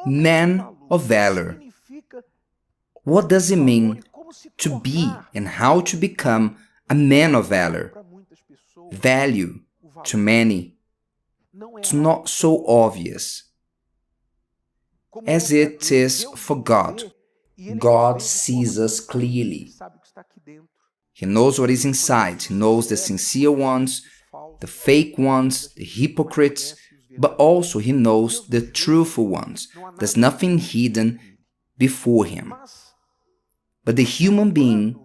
Man of valor. What does it mean to be and how to become a man of valor? Value to many. It's not so obvious as it is for God. God sees us clearly. He knows what is inside. He knows the sincere ones, the fake ones, the hypocrites, but also He knows the truthful ones. There's nothing hidden before Him. But the human being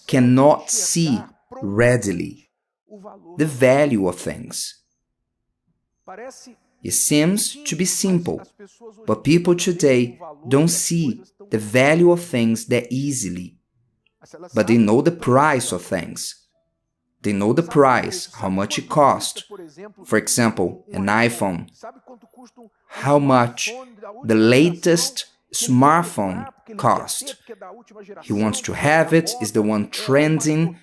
cannot see readily the value of things. It seems to be simple, but people today don't see the value of things that easily. But they know the price of things. They know the price, how much it costs. For example, an iPhone. How much the latest smartphone costs. He wants to have it, is the one trending,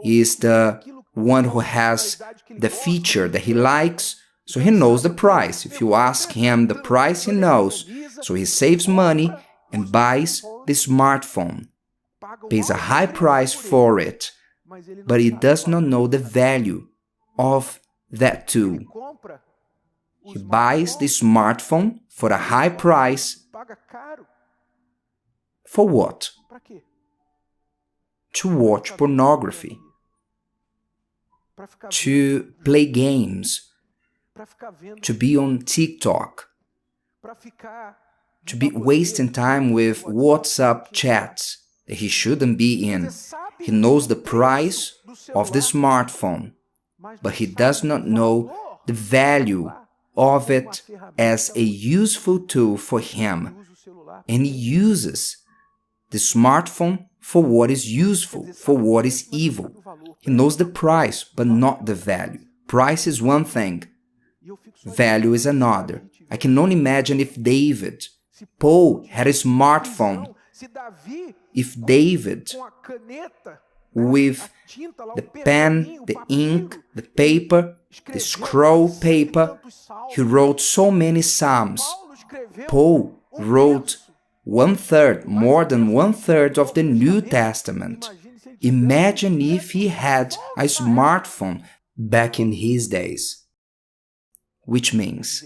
is the one who has the feature that he likes, so he knows the price. If you ask him the price, he knows. So he saves money and buys the smartphone, pays a high price for it, but he does not know the value of that tool. He buys the smartphone for a high price. For what? To watch pornography, to play games, to be on TikTok, to be wasting time with WhatsApp chats that he shouldn't be in. He knows the price of the smartphone, but he does not know the value of it as a useful tool for him. And he uses the smartphone for what is useful, for what is evil. He knows the price, but not the value. Price is one thing, value is another. I can only imagine if Paul had a smartphone, if David, with the pen, the ink, the paper, the scroll paper, he wrote so many psalms. Paul wrote more than one third of the New Testament. Imagine if he had a smartphone back in his days. Which means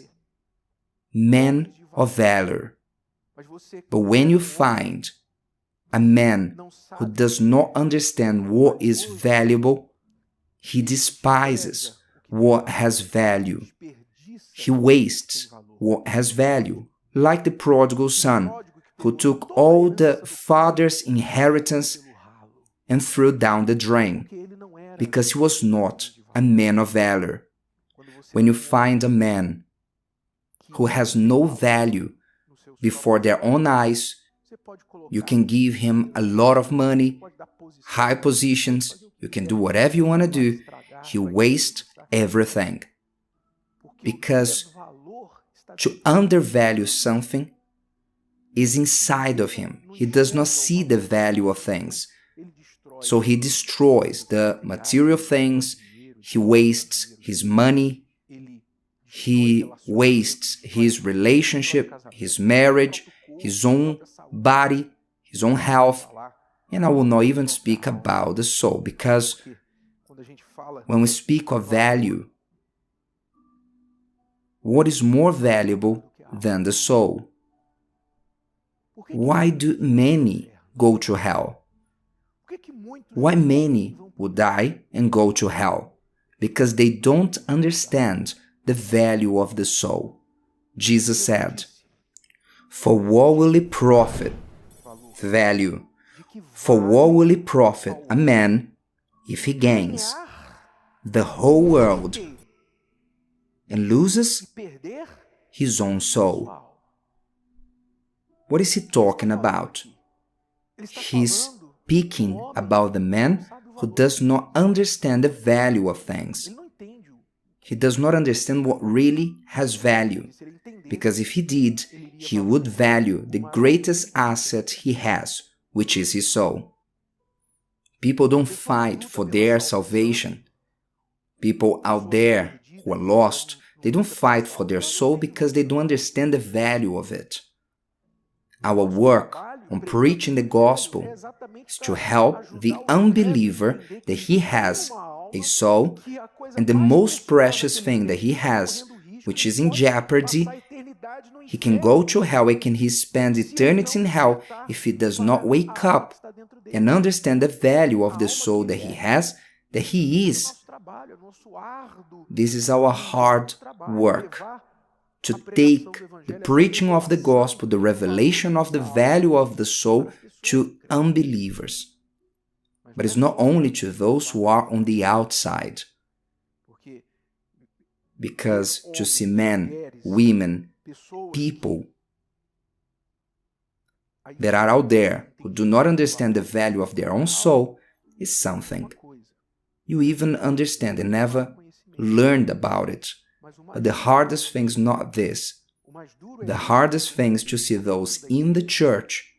man of valor. But when you find a man who does not understand what is valuable, he despises what has value. He wastes what has value, like the prodigal son, who took all the father's inheritance and threw down the drain, because he was not a man of valor. When you find a man who has no value before their own eyes, you can give him a lot of money, high positions, you can do whatever you want to do, he wastes everything. Because to undervalue something is inside of him. He does not see the value of things. So he destroys the material things, he wastes his money, he wastes his relationship, his marriage, his own body, his own health. And I will not even speak about the soul, because when we speak of value, what is more valuable than the soul? Why do many go to hell? Why many will die and go to hell? Because they don't understand the value of the soul. Jesus said, "For what will it profit?" Value. For what will it profit a man if he gains the whole world and loses his own soul? What is he talking about? He's speaking about the man who does not understand the value of things. He does not understand what really has value, because if he did, he would value the greatest asset he has, which is his soul. People don't fight for their salvation. People out there who are lost, They don't fight for their soul because they don't understand the value of it. Our work on preaching the gospel is to help the unbeliever that he has a soul, and the most precious thing that he has, which is in jeopardy, he can go to hell and can he spend eternity in hell if he does not wake up and understand the value of the soul that he has, that he is. This is our hard work, to take the preaching of the gospel, the revelation of the value of the soul to unbelievers. But it's not only to those who are on the outside. Because to see men, women, people that are out there who do not understand the value of their own soul is something. You even understand and never learned about it. But the hardest thing is not this. The hardest thing is to see those in the church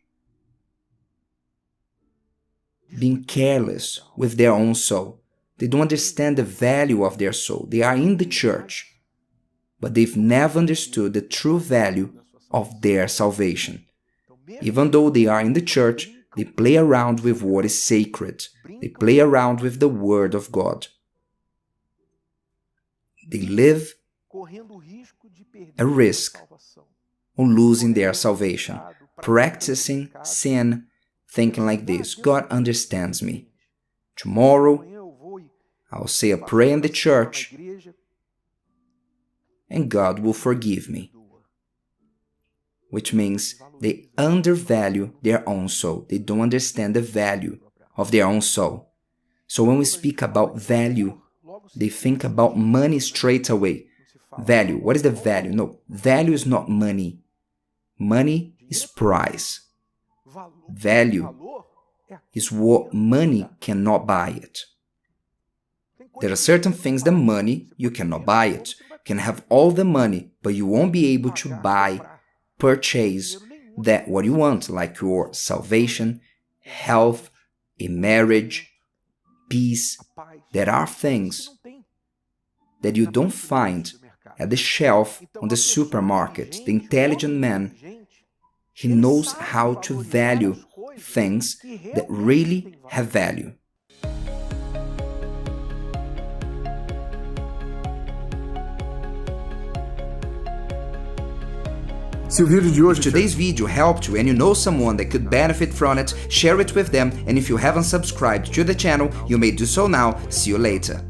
being careless with their own soul. They don't understand the value of their soul. They are in the church, but they've never understood the true value of their salvation. Even though they are in the church, they play around with what is sacred. They play around with the Word of God. They live a risk on losing their salvation, practicing sin, thinking like this: God understands me. Tomorrow, I'll say a prayer in the church, and God will forgive me. Which means they undervalue their own soul. They don't understand the value of their own soul. So when we speak about value, they think about money straight away. Value. What is the value? No, value is not money. Money is price. Value is what money cannot buy it. There are certain things that money, you cannot buy it. You can have all the money, but you won't be able to buy, purchase that what you want, like your salvation, health, a marriage, peace. There are things that you don't find at the shelf on the supermarket. The intelligent man, he knows how to value things that really have value. If today's video helped you and you know someone that could benefit from it, share it with them, and if you haven't subscribed to the channel, you may do so now. See you later.